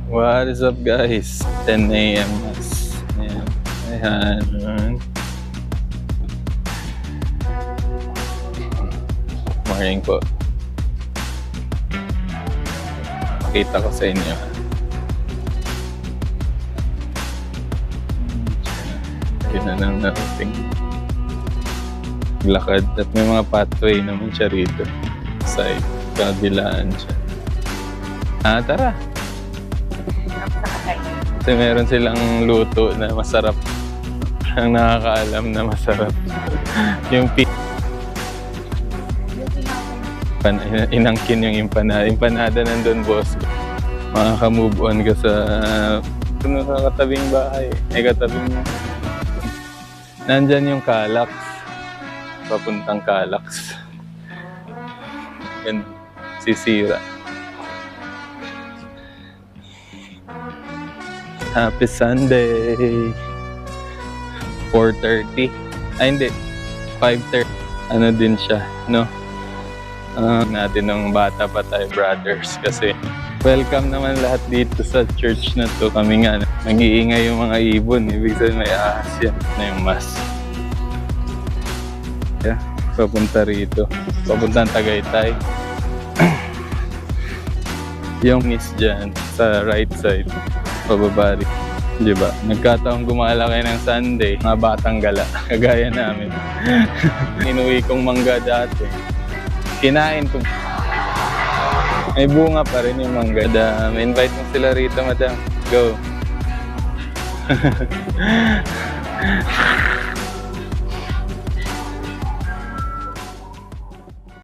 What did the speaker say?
What is up guys? 10 a.m. Mas. Ayan. Ayan. Morning po. Makita ko sa inyo. Yun na lang narating. Lakad at may mga pathway naman siya rito. Side, kabilaan siya. Tara! Kasi meron silang luto na masarap. Ang nakakaalam na masarap. Yung inangkin yung empanada. Empanada nandun, boss. Makaka-move on ka sa katabing bahay. Katabing mo. Nandyan yung Calax. Papuntang Calax. Yan. Sisira. Happy Sunday! 4:30. Ay, hindi. 5:30. Ano din siya, no? Natin ng bata pa tayo, brothers. Kasi welcome naman lahat dito sa church na to. Kami nga, nag-iingay yung mga ibon. Ibig sabihin may ahas yan na yung mas. Yeah, papunta rito. Papuntang Tagaytay. Yung nis dyan, sa right side. Pababa rin. Diba? Nagkataong gumala kayo ng Sunday, mga batang gala, kagaya namin. Inuwi kong mangga dati. Kinain ko. May bunga pa rin yung mangga. Madam, invite mo sila rito, madam. Go.